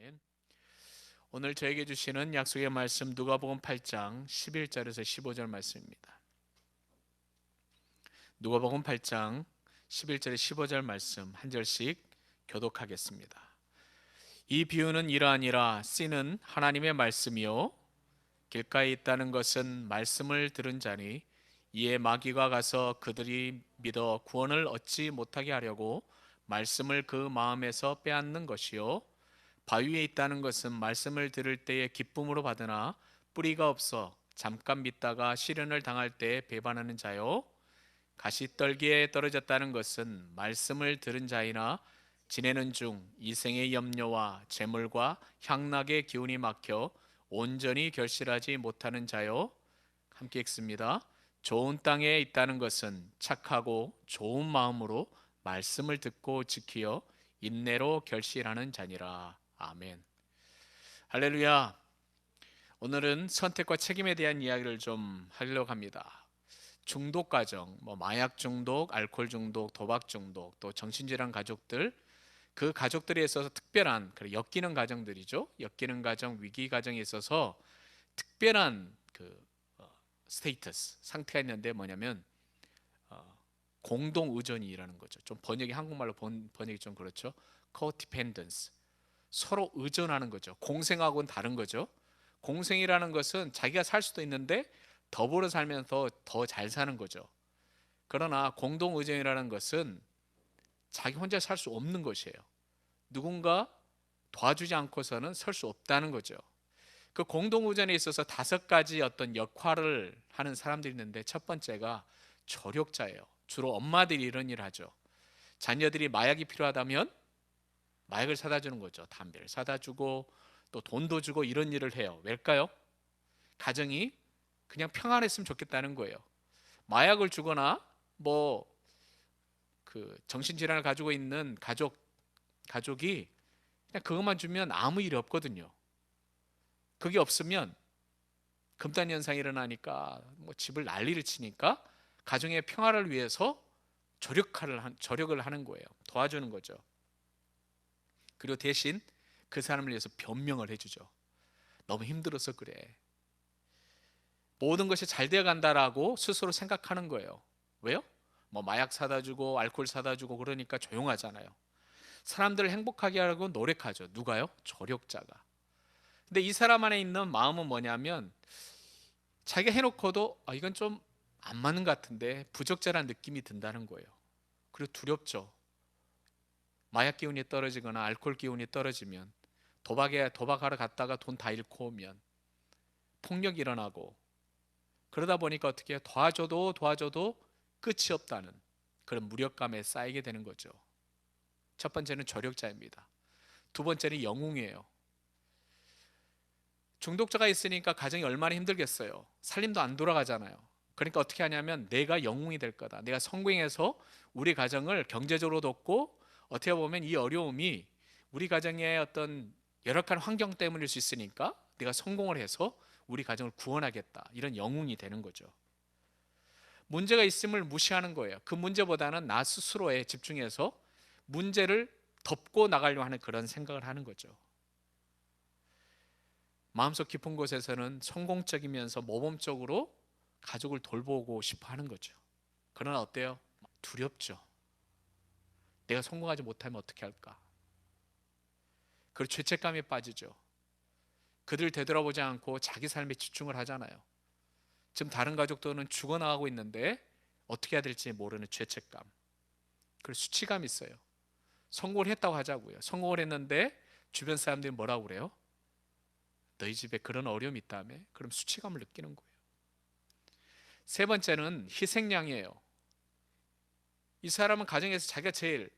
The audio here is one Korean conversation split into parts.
아멘. 오늘 저에게 주시는 약속의 말씀 누가복음 8장 11절에서 15절 말씀입니다. 누가복음 8장 11절에 15절 말씀 한 절씩 교독하겠습니다. 이 비유는 이러하니라. 씨는 하나님의 말씀이요 길가에 있다는 것은 말씀을 들은 자니 이에 마귀가 가서 그들이 믿어 구원을 얻지 못하게 하려고 말씀을 그 마음에서 빼앗는 것이요 바위에 있다는 것은 말씀을 들을 때에 기쁨으로 받으나 뿌리가 없어 잠깐 믿다가 시련을 당할 때에 배반하는 자요 가시떨기에 떨어졌다는 것은 말씀을 들은 자이나 지내는 중 이생의 염려와 재물과 향락의 기운이 막혀 온전히 결실하지 못하는 자요. 함께 읽습니다. 좋은 땅에 있다는 것은 착하고 좋은 마음으로 말씀을 듣고 지키어 인내로 결실하는 자니라. 아멘. 할렐루야. 오늘은 선택과 책임에 대한 이야기를 좀 하려고 합니다. 중독 가정, 마약 중독, 알코올 중독, 도박 중독, 또 정신질환 가족들, 그 가족들에 있어서 특별한 엮이는 가정들이죠. 엮이는 가정, 위기 가정에 있어서 특별한 스테이터스 상태가 있는데 뭐냐면 공동 의존이라는 거죠. 좀 번역이 한국말로 번역이 좀 그렇죠. co-dependence. 서로 의존하는 거죠. 공생하고는 다른 거죠. 공생이라는 것은 자기가 살 수도 있는데 더불어 살면서 더 잘 사는 거죠. 그러나 공동 의존이라는 것은 자기 혼자 살 수 없는 것이에요. 누군가 도와주지 않고서는 설 수 없다는 거죠. 그 공동 의존에 있어서 5가지 어떤 역할을 하는 사람들이 있는데 첫 번째가 조력자예요. 주로 엄마들이 이런 일을 하죠. 자녀들이 마약이 필요하다면 마약을 사다 주는 거죠. 담배를 사다 주고 또 돈도 주고 이런 일을 해요. 왜일까요? 가정이 그냥 평안했으면 좋겠다는 거예요. 마약을 주거나 정신질환을 가지고 있는 가족이 그냥 그것만 주면 아무 일이 없거든요. 그게 없으면 금단 현상이 일어나니까 집을 난리를 치니까 가정의 평화를 위해서 조력을 하는 거예요. 도와주는 거죠. 그리고 대신 그 사람을 위해서 변명을 해주죠. 너무 힘들어서 그래. 모든 것이 잘 되어 간다라고 스스로 생각하는 거예요. 왜요? 마약 사다 주고 알코올 사다 주고 그러니까 조용하잖아요. 사람들을 행복하게 하려고 노력하죠. 누가요? 조력자가. 근데 이 사람 안에 있는 마음은 뭐냐면 자기가 해놓고도 이건 좀 안 맞는 것 같은데 부적절한 느낌이 든다는 거예요. 그리고 두렵죠. 마약 기운이 떨어지거나 알코올 기운이 떨어지면 도박하러 갔다가 돈 다 잃고 오면 폭력이 일어나고 그러다 보니까 어떻게 해요? 도와줘도 끝이 없다는 그런 무력감에 쌓이게 되는 거죠. 첫 번째는 조력자입니다. 두 번째는 영웅이에요. 중독자가 있으니까 가정이 얼마나 힘들겠어요. 살림도 안 돌아가잖아요. 그러니까 어떻게 하냐면 내가 영웅이 될 거다. 내가 성공해서 우리 가정을 경제적으로 돕고 어떻게 보면 이 어려움이 우리 가정의 어떤 열악한 환경 때문일 수 있으니까 내가 성공을 해서 우리 가정을 구원하겠다. 이런 영웅이 되는 거죠. 문제가 있음을 무시하는 거예요. 그 문제보다는 나 스스로에 집중해서 문제를 덮고 나가려고 하는 그런 생각을 하는 거죠. 마음속 깊은 곳에서는 성공적이면서 모범적으로 가족을 돌보고 싶어 하는 거죠. 그러나 어때요? 두렵죠. 내가 성공하지 못하면 어떻게 할까? 그리고 죄책감에 빠지죠. 그들 되돌아보지 않고 자기 삶에 집중을 하잖아요. 지금 다른 가족들은 죽어나가고 있는데 어떻게 해야 될지 모르는 죄책감. 그리고 수치감이 있어요. 성공을 했다고 하자고요. 성공을 했는데 주변 사람들이 뭐라고 그래요? 너희 집에 그런 어려움이 있다며? 그럼 수치감을 느끼는 거예요. 세 번째는 희생양이에요. 이 사람은 가정에서 자기가 제일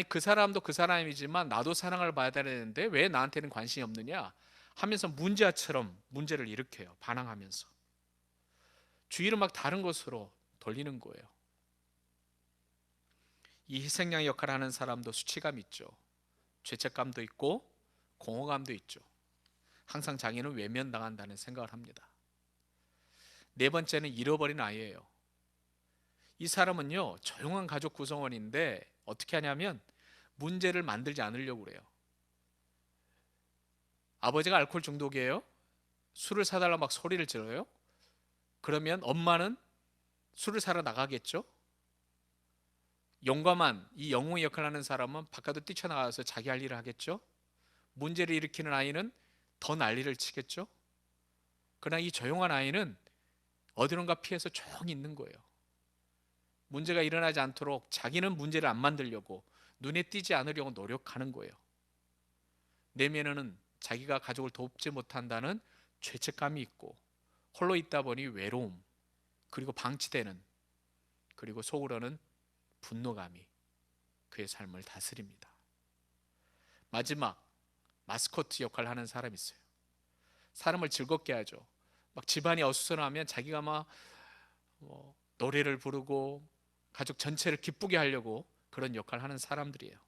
그 사람도 그 사람이지만 나도 사랑을 받아야 되는데 왜 나한테는 관심이 없느냐 하면서 문제아처럼 문제를 일으켜요. 반항하면서 주의를 막 다른 곳으로 돌리는 거예요. 이 희생양 역할을 하는 사람도 수치감이 있죠. 죄책감도 있고 공허감도 있죠. 항상 자기는 외면당한다는 생각을 합니다. 네 번째는 잃어버린 아이예요. 이 사람은요 조용한 가족 구성원인데 어떻게 하냐면 문제를 만들지 않으려고 그래요. 아버지가 알코올 중독이에요. 술을 사달라 막 소리를 질러요. 그러면 엄마는 술을 사러 나가겠죠. 용감한 이 영웅의 역할을 하는 사람은 바깥으로 뛰쳐나가서 자기 할 일을 하겠죠. 문제를 일으키는 아이는 더 난리를 치겠죠. 그러나 이 조용한 아이는 어디론가 피해서 조용히 있는 거예요. 문제가 일어나지 않도록 자기는 문제를 안 만들려고, 눈에 띄지 않으려고 노력하는 거예요. 내면에는 자기가 가족을 돕지 못한다는 죄책감이 있고, 홀로 있다 보니 외로움, 그리고 방치되는, 그리고 속으로는 분노감이 그의 삶을 다스립니다. 마지막 마스코트 역할을 하는 사람이 있어요. 사람을 즐겁게 하죠. 막 집안이 어수선하면 자기가 막 노래를 부르고 가족 전체를 기쁘게 하려고 그런 역할을 하는 사람들이에요.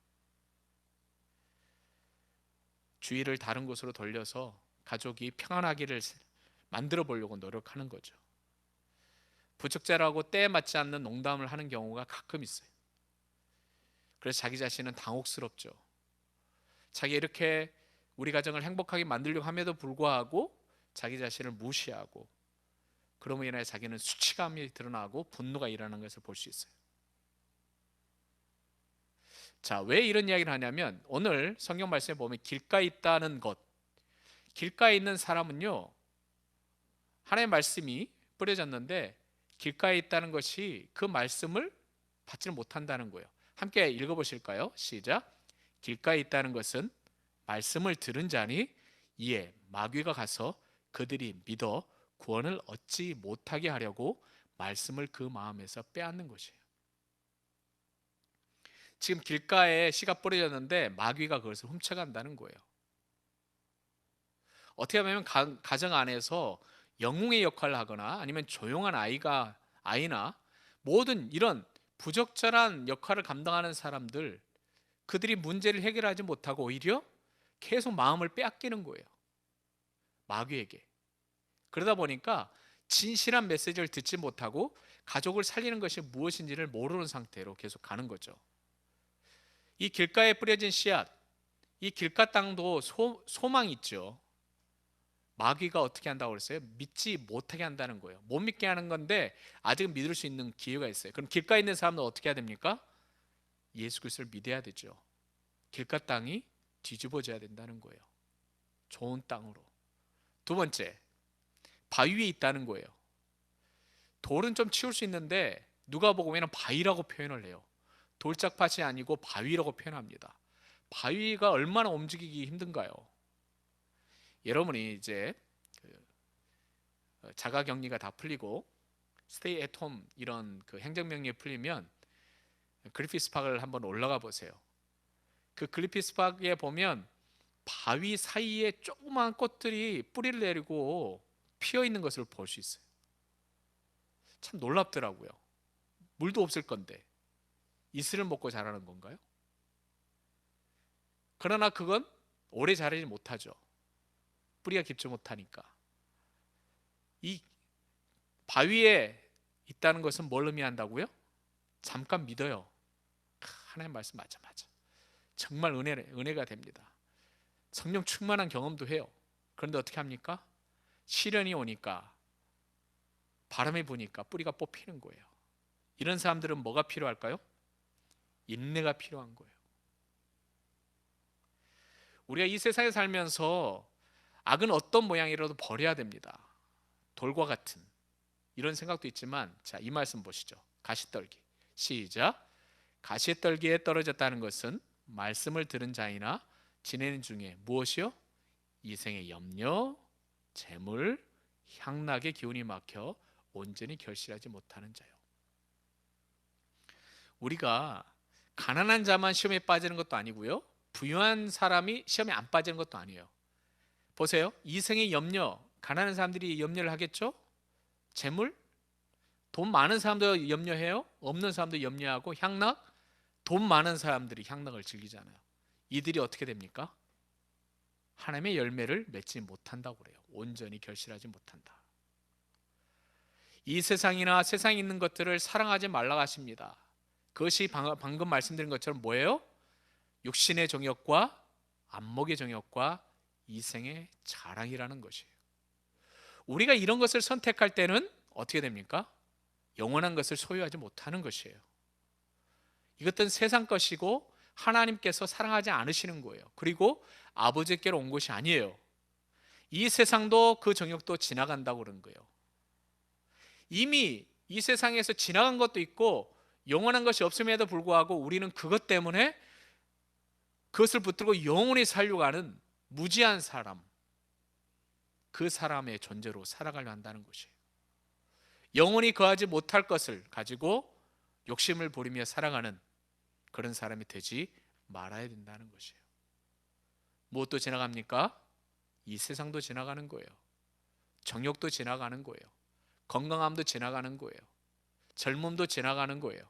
주의를 다른 곳으로 돌려서 가족이 평안하기를 만들어 보려고 노력하는 거죠. 부적절하고 때에 맞지 않는 농담을 하는 경우가 가끔 있어요. 그래서 자기 자신은 당혹스럽죠. 자기 이렇게 우리 가정을 행복하게 만들려고 함에도 불구하고 자기 자신을 무시하고, 그러므로 인해 자기는 수치감이 드러나고 분노가 일어나는 것을 볼 수 있어요. 자, 왜 이런 이야기를 하냐면 오늘 성경 말씀에 보면 길가에 있다는 것, 길가에 있는 사람은요, 하나님의 말씀이 뿌려졌는데 길가에 있다는 것이 그 말씀을 받지를 못한다는 거예요. 함께 읽어보실까요? 시작. 길가에 있다는 것은 말씀을 들은 자니 이에 마귀가 가서 그들이 믿어 구원을 얻지 못하게 하려고 말씀을 그 마음에서 빼앗는 것이에요. 지금 길가에 씨가 뿌려졌는데 마귀가 그것을 훔쳐간다는 거예요. 어떻게 보면 가정 안에서 영웅의 역할을 하거나 아니면 조용한 아이나 모든 이런 부적절한 역할을 감당하는 사람들, 그들이 문제를 해결하지 못하고 오히려 계속 마음을 빼앗기는 거예요. 마귀에게. 그러다 보니까 진실한 메시지를 듣지 못하고 가족을 살리는 것이 무엇인지를 모르는 상태로 계속 가는 거죠. 이 길가에 뿌려진 씨앗, 이 길가 땅도 소망이 있죠. 마귀가 어떻게 한다고 그랬어요? 믿지 못하게 한다는 거예요. 못 믿게 하는 건데 아직은 믿을 수 있는 기회가 있어요. 그럼 길가에 있는 사람은 어떻게 해야 됩니까? 예수 그리스도를 믿어야 되죠. 길가 땅이 뒤집어져야 된다는 거예요. 좋은 땅으로. 두 번째, 바위 위에 있다는 거예요. 돌은 좀 치울 수 있는데 누가복음에는 바위라고 표현을 해요. 돌짝밭이 아니고 바위라고 표현합니다. 바위가 얼마나 움직이기 힘든가요? 여러분이 이제 자가격리가 다 풀리고 스테이 앳 홈 이런 그 행정명령이 풀리면 그리피스 파크를 한번 올라가 보세요. 그 그리피스 파크에 보면 바위 사이에 조그마한 꽃들이 뿌리를 내리고 피어 있는 것을 볼 수 있어요. 참 놀랍더라고요. 물도 없을 건데 이슬을 먹고 자라는 건가요? 그러나 그건 오래 자라지 못하죠. 뿌리가 깊지 못하니까. 이 바위에 있다는 것은 뭘 의미한다고요? 잠깐 믿어요. 하나님 말씀 맞아. 정말 은혜가 됩니다. 성령 충만한 경험도 해요. 그런데 어떻게 합니까? 시련이 오니까, 바람이 부니까 뿌리가 뽑히는 거예요. 이런 사람들은 뭐가 필요할까요? 인내가 필요한 거예요. 우리가 이 세상에 살면서 악은 어떤 모양이라도 버려야 됩니다. 돌과 같은 이런 생각도 있지만, 자, 이 말씀 보시죠. 가시떨기. 시작. 가시떨기에 떨어졌다는 것은 말씀을 들은 자이나 지내는 중에 무엇이요? 이생의 염려, 재물, 향락의 기운이 막혀 온전히 결실하지 못하는 자요. 우리가 가난한 자만 시험에 빠지는 것도 아니고요, 부유한 사람이 시험에 안 빠지는 것도 아니에요. 보세요. 이생의 염려, 가난한 사람들이 염려를 하겠죠? 재물, 돈 많은 사람도 염려해요. 없는 사람도 염려하고, 향락, 돈 많은 사람들이 향락을 즐기잖아요. 이들이 어떻게 됩니까? 하나님의 열매를 맺지 못한다고 그래요. 온전히 결실하지 못한다. 이 세상이나 세상에 있는 것들을 사랑하지 말라고 하십니다. 그것이 방금 말씀드린 것처럼 뭐예요? 육신의 정욕과 안목의 정욕과 이 생의 자랑이라는 것이에요. 우리가 이런 것을 선택할 때는 어떻게 됩니까? 영원한 것을 소유하지 못하는 것이에요. 이것은 세상 것이고 하나님께서 사랑하지 않으시는 거예요. 그리고 아버지께로 온 것이 아니에요. 이 세상도 그 정욕도 지나간다고 그런 거예요. 이미 이 세상에서 지나간 것도 있고 영원한 것이 없음에도 불구하고 우리는 그것 때문에 그것을 붙들고 영원히 살려고 하는 무지한 사람, 그 사람의 존재로 살아가려 한다는 것이에요. 영원히 거하지 못할 것을 가지고 욕심을 부리며 살아가는 그런 사람이 되지 말아야 된다는 것이에요. 무엇도 지나갑니까? 이 세상도 지나가는 거예요. 정욕도 지나가는 거예요. 건강함도 지나가는 거예요. 젊음도 지나가는 거예요.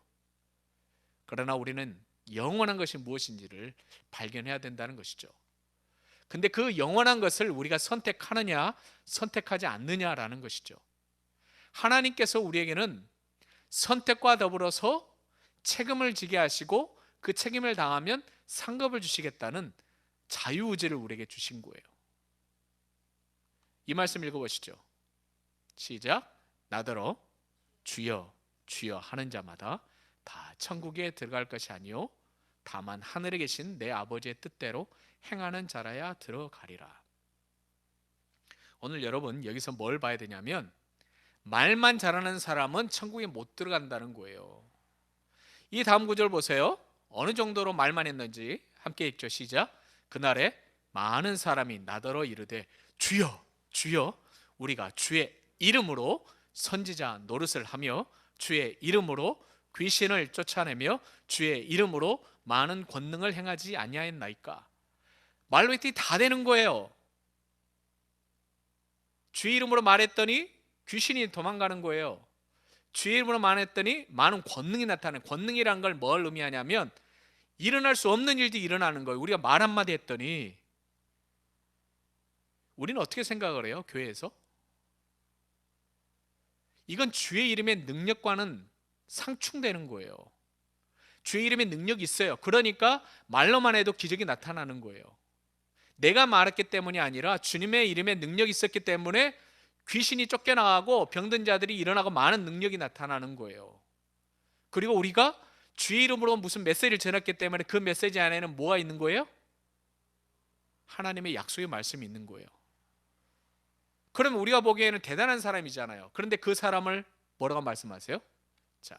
그러나 우리는 영원한 것이 무엇인지를 발견해야 된다는 것이죠. 근데 그 영원한 것을 우리가 선택하느냐 선택하지 않느냐라는 것이죠. 하나님께서 우리에게는 선택과 더불어서 책임을 지게 하시고 그 책임을 당하면 상급을 주시겠다는 자유의지를 우리에게 주신 거예요. 이 말씀 읽어보시죠. 시작. 나더러 주여 주여 하는 자마다 다 천국에 들어갈 것이 아니요 다만 하늘에 계신 내 아버지의 뜻대로 행하는 자라야 들어가리라. 오늘 여러분 여기서 뭘 봐야 되냐면 말만 잘하는 사람은 천국에 못 들어간다는 거예요. 이 다음 구절 보세요. 어느 정도로 말만 했는지 함께 읽죠. 시작. 그날에 많은 사람이 나더러 이르되 주여 주여 우리가 주의 이름으로 선지자 노릇을 하며 주의 이름으로 귀신을 쫓아내며 주의 이름으로 많은 권능을 행하지 아니하였나이까. 말로 했더니 다 되는 거예요. 주의 이름으로 말했더니 귀신이 도망가는 거예요. 주의 이름으로 말했더니 많은 권능이 나타나는, 권능이라는 걸 뭘 의미하냐면 일어날 수 없는 일들이 일어나는 거예요. 우리가 말 한마디 했더니. 우리는 어떻게 생각을 해요? 교회에서? 이건 주의 이름의 능력과는 상충되는 거예요. 주의 이름의 능력이 있어요. 그러니까 말로만 해도 기적이 나타나는 거예요. 내가 말했기 때문이 아니라 주님의 이름에 능력이 있었기 때문에 귀신이 쫓겨나가고 병든 자들이 일어나고 많은 능력이 나타나는 거예요. 그리고 우리가 주의 이름으로 무슨 메시지를 전했기 때문에 그 메시지 안에는 뭐가 있는 거예요? 하나님의 약속의 말씀이 있는 거예요. 그러면 우리가 보기에는 대단한 사람이잖아요. 그런데 그 사람을 뭐라고 말씀하세요? 자,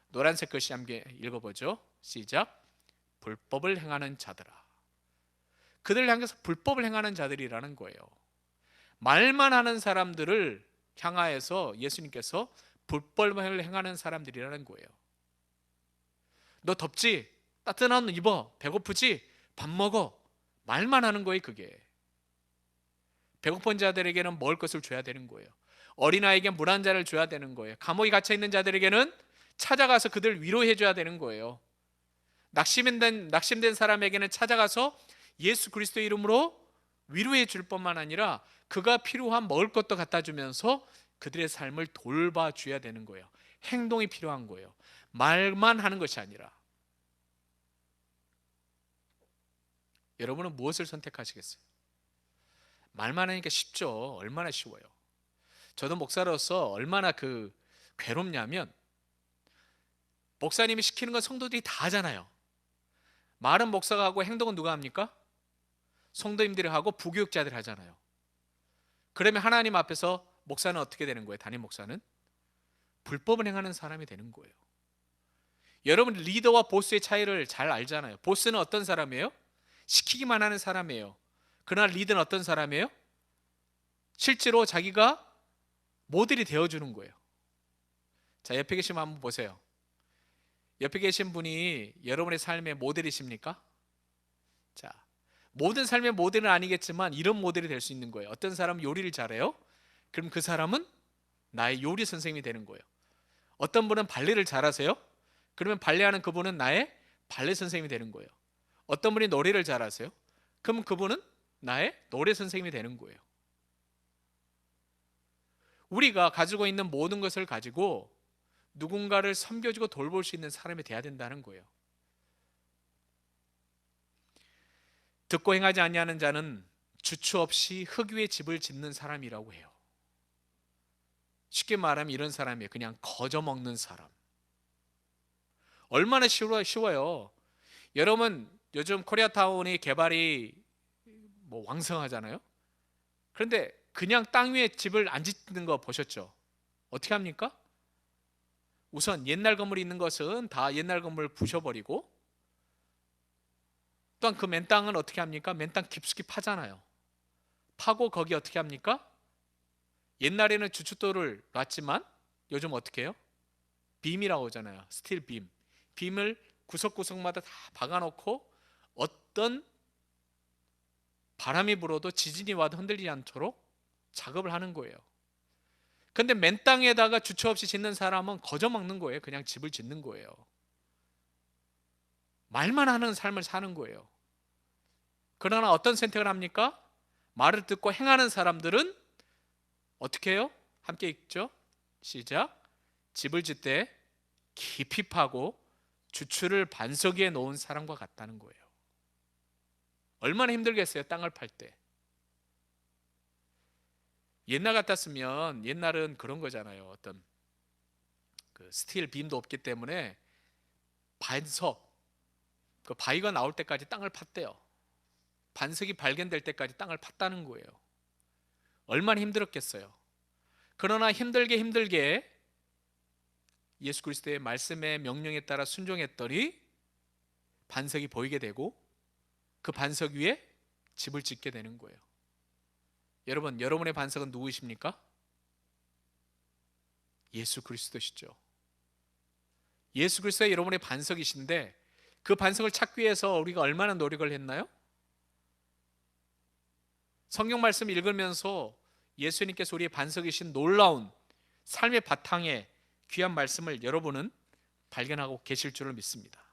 노란색 글씨 함께 읽어보죠. 시작. 불법을 행하는 자들아. 그들을 향해서 불법을 행하는 자들이라는 거예요. 말만 하는 사람들을 향하여서 예수님께서 불법을 행하는 사람들이라는 거예요. 너 덥지? 따뜻한 옷 입어. 배고프지? 밥 먹어. 말만 하는 거예요. 그게 배고픈 자들에게는 먹을 것을 줘야 되는 거예요. 어린아이에게 물 한 잔을 줘야 되는 거예요. 감옥에 갇혀 있는 자들에게는 찾아가서 그들을 위로해 줘야 되는 거예요. 낙심된 사람에게는 찾아가서 예수 그리스도의 이름으로 위로해 줄 뿐만 아니라 그가 필요한 먹을 것도 갖다 주면서 그들의 삶을 돌봐줘야 되는 거예요. 행동이 필요한 거예요. 말만 하는 것이 아니라. 여러분은 무엇을 선택하시겠어요? 말만 하니까 쉽죠. 얼마나 쉬워요. 저도 목사로서 얼마나 괴롭냐면 목사님이 시키는 건 성도들이 다 하잖아요. 말은 목사가 하고 행동은 누가 합니까? 성도님들이 하고 부교육자들이 하잖아요. 그러면 하나님 앞에서 목사는 어떻게 되는 거예요? 담임 목사는 불법을 행하는 사람이 되는 거예요. 여러분 리더와 보스의 차이를 잘 알잖아요. 보스는 어떤 사람이에요? 시키기만 하는 사람이에요. 그러나 리더는 어떤 사람이에요? 실제로 자기가 모델이 되어주는 거예요. 자, 옆에 계신 분 한번 보세요. 옆에 계신 분이 여러분의 삶의 모델이십니까? 자, 모든 삶의 모델은 아니겠지만 이런 모델이 될 수 있는 거예요. 어떤 사람은 요리를 잘해요? 그럼 그 사람은 나의 요리 선생님이 되는 거예요. 어떤 분은 발레를 잘하세요? 그러면 발레하는 그분은 나의 발레 선생님이 되는 거예요. 어떤 분이 노래를 잘하세요? 그럼 그분은 나의 노래 선생님이 되는 거예요. 우리가 가지고 있는 모든 것을 가지고 누군가를 섬겨주고 돌볼 수 있는 사람이 돼야 된다는 거예요. 듣고 행하지 아니하는 자는 주추 없이 흙 위에 집을 짓는 사람이라고 해요. 쉽게 말하면 이런 사람이에요. 그냥 거저 먹는 사람. 얼마나 쉬워요. 여러분 요즘 코리아타운이 개발이 뭐 왕성하잖아요. 그런데 그냥 땅 위에 집을 안 짓는 거 보셨죠? 어떻게 합니까? 우선 옛날 건물이 있는 것은 다 옛날 건물을 부셔버리고, 또한 그 맨 땅은 어떻게 합니까? 맨 땅 깊숙이 파잖아요. 파고 거기 어떻게 합니까? 옛날에는 주춧돌을 놨지만 요즘 어떻게 해요? 빔이라고 하잖아요. 스틸 빔. 빔을 구석구석마다 다 박아놓고 어떤 바람이 불어도 지진이 와도 흔들리지 않도록 작업을 하는 거예요. 근데 맨 땅에다가 주처 없이 짓는 사람은 거저 먹는 거예요. 그냥 집을 짓는 거예요. 말만 하는 삶을 사는 거예요. 그러나 어떤 선택을 합니까? 말을 듣고 행하는 사람들은 어떻게 해요? 함께 읽죠. 시작. 집을 짓되 깊이 파고 주추를 반석 위에 놓은 사람과 같다는 거예요. 얼마나 힘들겠어요, 땅을 팔 때. 옛날 같았으면, 옛날은 그런 거잖아요. 어떤 그 스틸 빔도 없기 때문에 반석, 그 바위가 나올 때까지 땅을 팠대요. 반석이 발견될 때까지 땅을 팠다는 거예요. 얼마나 힘들었겠어요. 그러나 힘들게 예수 그리스도의 말씀의 명령에 따라 순종했더니 반석이 보이게 되고 그 반석 위에 집을 짓게 되는 거예요. 여러분, 여러분의 반석은 누구이십니까? 예수 그리스도시죠. 예수 그리스도가 여러분의 반석이신데 그 반석을 찾기 위해서 우리가 얼마나 노력을 했나요? 성경 말씀 읽으면서 예수님께서 우리의 반석이신 놀라운 삶의 바탕에 귀한 말씀을 여러분은 발견하고 계실 줄을 믿습니다.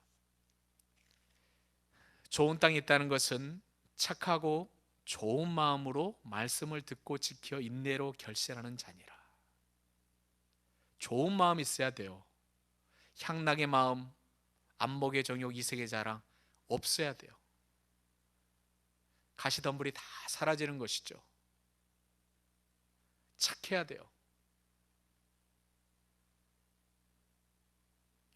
좋은 땅이 있다는 것은 착하고 좋은 마음으로 말씀을 듣고 지켜 인내로 결실하는 자니라. 좋은 마음이 있어야 돼요. 향락의 마음, 안목의 정욕, 이색의 자랑 없어야 돼요. 가시덤불이 다 사라지는 것이죠. 착해야 돼요.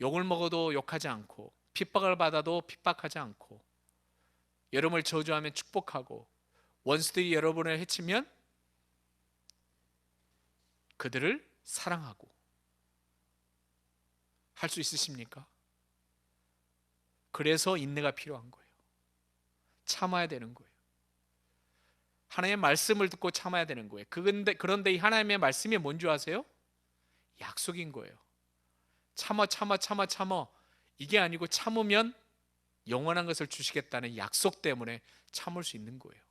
욕을 먹어도 욕하지 않고, 핍박을 받아도 핍박하지 않고, 여러분을 저주하면 축복하고, 원수들이 여러분을 해치면 그들을 사랑하고 할 수 있으십니까? 그래서 인내가 필요한 거예요. 참아야 되는 거예요. 하나님의 말씀을 듣고 참아야 되는 거예요. 그런데 이 하나님의 말씀이 뭔지 아세요? 약속인 거예요. 참아 이게 아니고 참으면 영원한 것을 주시겠다는 약속 때문에 참을 수 있는 거예요.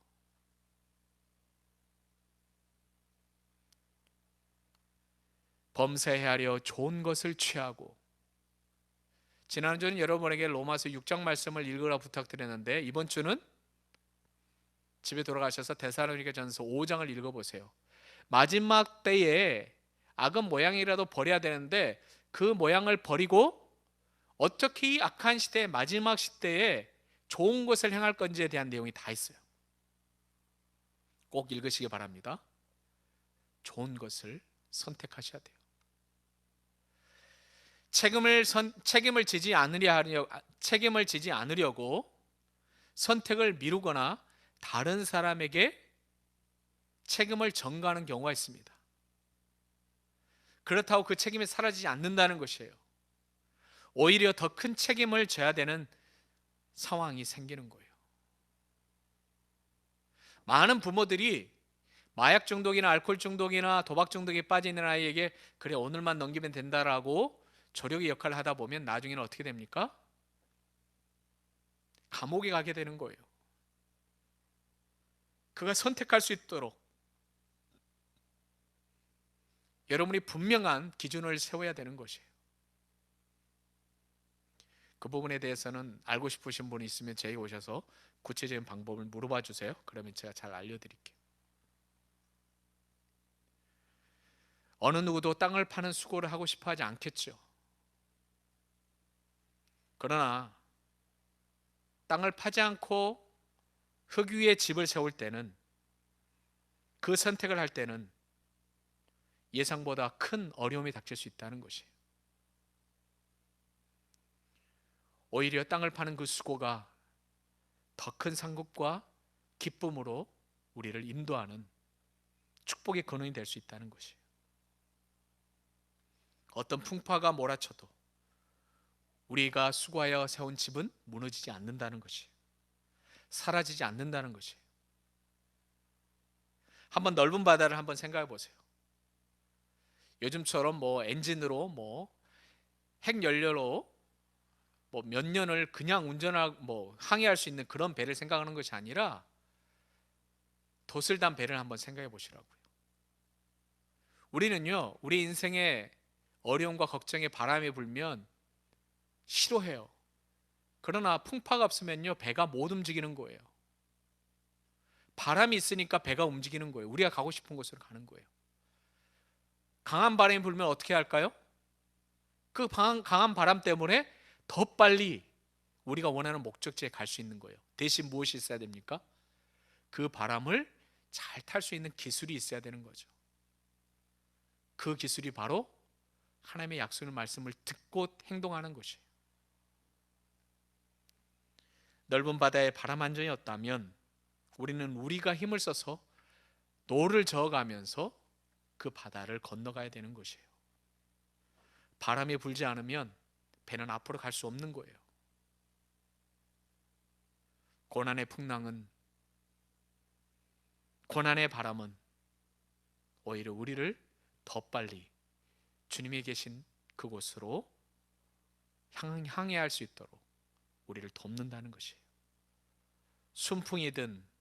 범사에 좋은 것을 취하고, 지난주는 여러분에게 로마서 6장 말씀을 읽으라 부탁드렸는데 이번 주는 집에 돌아가셔서 데살로니가전서 5장을 읽어보세요. 마지막 때에 악은 모양이라도 버려야 되는데 그 모양을 버리고 어떻게 이 악한 시대의 마지막 시대에 좋은 것을 행할 건지에 대한 내용이 다 있어요. 꼭 읽으시기 바랍니다. 좋은 것을 선택하셔야 돼요. 책임을 지지 않으려고 선택을 미루거나 다른 사람에게 책임을 전가하는 경우가 있습니다. 그렇다고 그 책임이 사라지지 않는다는 것이에요. 오히려 더 큰 책임을 져야 되는 상황이 생기는 거예요. 많은 부모들이 마약 중독이나 알코올 중독이나 도박 중독에 빠져 있는 아이에게 그래 오늘만 넘기면 된다라고 조력의 역할을 하다 보면 나중에는 어떻게 됩니까? 감옥에 가게 되는 거예요. 그가 선택할 수 있도록 여러분이 분명한 기준을 세워야 되는 것이에요. 그 부분에 대해서는 알고 싶으신 분이 있으면 제게 오셔서 구체적인 방법을 물어봐 주세요. 그러면 제가 잘 알려드릴게요. 어느 누구도 땅을 파는 수고를 하고 싶어 하지 않겠죠. 그러나 땅을 파지 않고 흙 위에 집을 세울 때는 그 선택을 할 때는 예상보다 큰 어려움이 닥칠 수 있다는 것이에요. 오히려 땅을 파는 그 수고가 더 큰 상급과 기쁨으로 우리를 인도하는 축복의 근원이 될 수 있다는 것이에요. 어떤 풍파가 몰아쳐도 우리가 수고하여 세운 집은 무너지지 않는다는 것이에요. 사라지지 않는다는 것이에요. 한번 넓은 바다를 한번 생각해 보세요. 요즘처럼 엔진으로 핵연료로 몇 년을 그냥 운전하고 항해할 수 있는 그런 배를 생각하는 것이 아니라 돛을 단 배를 한번 생각해 보시라고요. 우리는요, 우리 인생에 어려움과 걱정에 바람이 불면 싫어해요. 그러나 풍파가 없으면요, 배가 못 움직이는 거예요. 바람이 있으니까 배가 움직이는 거예요. 우리가 가고 싶은 곳으로 가는 거예요. 강한 바람이 불면 어떻게 할까요? 그 강한 바람 때문에 더 빨리 우리가 원하는 목적지에 갈 수 있는 거예요. 대신 무엇이 있어야 됩니까? 그 바람을 잘 탈 수 있는 기술이 있어야 되는 거죠. 그 기술이 바로 하나님의 약속의 말씀을 듣고 행동하는 것이에요. 넓은 바다에 바람 한 점이었다면 우리는 우리가 힘을 써서 노를 저어가면서 그 바다를 건너가야 되는 것이에요. 바람이 불지 않으면 배는 앞으로 갈 수 없는 거예요. 고난의 풍랑은, 고난의 바람은 오히려 우리를 더 빨리 주님이 계신 그곳으로 향해할 수 있도록 우리를 돕는다는 것이에요. 순풍이든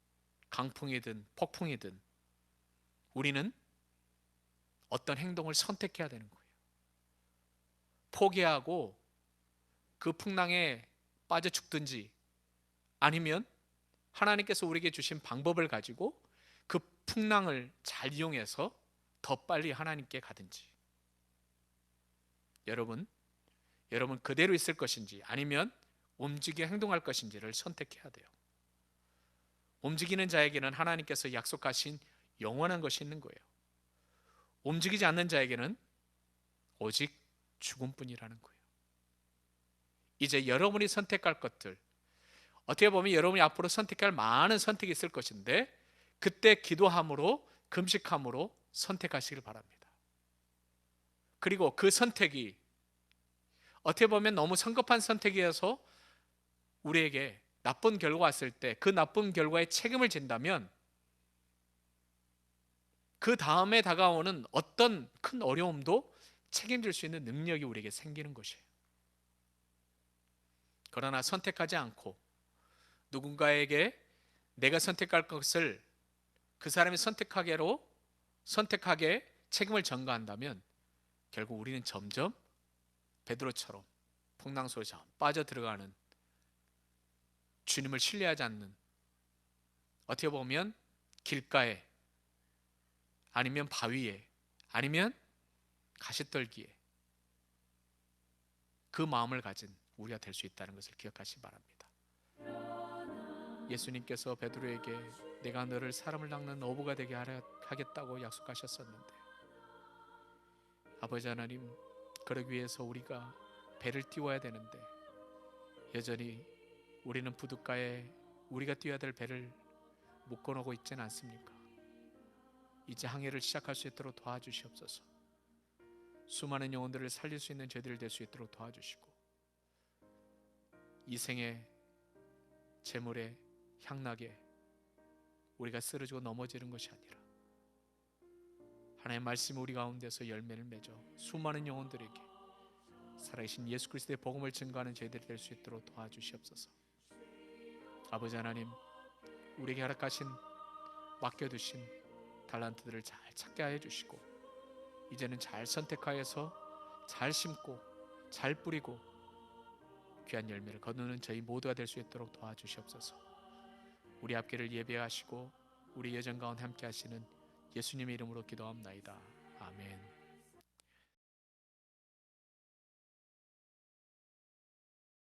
강풍이든 폭풍이든 우리는 어떤 행동을 선택해야 되는 거예요. 포기하고 그 풍랑에 빠져 죽든지, 아니면 하나님께서 우리에게 주신 방법을 가지고 그 풍랑을 잘 이용해서 더 빨리 하나님께 가든지. 여러분 그대로 있을 것인지 아니면 움직여 행동할 것인지를 선택해야 돼요. 움직이는 자에게는 하나님께서 약속하신 영원한 것이 있는 거예요. 움직이지 않는 자에게는 오직 죽음뿐이라는 거예요. 이제 여러분이 선택할 것들, 어떻게 보면 여러분이 앞으로 선택할 많은 선택이 있을 것인데, 그때 기도함으로, 금식함으로 선택하시길 바랍니다. 그리고 그 선택이 어떻게 보면 너무 성급한 선택이어서 우리에게 나쁜 결과가 왔을 때 그 나쁜 결과에 책임을 진다면 그 다음에 다가오는 어떤 큰 어려움도 책임질 수 있는 능력이 우리에게 생기는 것이에요. 그러나 선택하지 않고 누군가에게 내가 선택할 것을 그 사람이 선택하게 책임을 전가한다면 결국 우리는 점점 베드로처럼 풍랑 속에 빠져들어가는, 주님을 신뢰하지 않는, 어떻게 보면 길가에 아니면 바위에 아니면 가시떨기에 그 마음을 가진 우리가 될 수 있다는 것을 기억하시기 바랍니다. 예수님께서 베드로에게 내가 너를 사람을 낚는 어부가 되게 하겠다고 약속하셨었는데, 아버지 하나님, 그러기 위해서 우리가 배를 띄워야 되는데 여전히 우리는 부둣가에 우리가 띄워야 될 배를 묶어놓고 있지는 않습니까? 이제 항해를 시작할 수 있도록 도와주시옵소서. 수많은 영혼들을 살릴 수 있는 저희들 될 수 있도록 도와주시고, 이 생에 재물에 향락에 우리가 쓰러지고 넘어지는 것이 아니라 하나님의 말씀이 우리 가운데서 열매를 맺어 수많은 영혼들에게 살아계신 예수 그리스도의 복음을 증거하는 저희들이 될 수 있도록 도와주시옵소서. 아버지 하나님, 우리에게 허락하신, 맡겨두신 달란트들을 잘 찾게 하여 주시고, 이제는 잘 선택하여서 잘 심고 잘 뿌리고 귀한 열매를 거두는 저희 모두가 될 수 있도록 도와주시옵소서. 우리 앞길을 예배하시고 우리 여정 가운데 함께 하시는 예수님의 이름으로 기도합나이다. 아멘.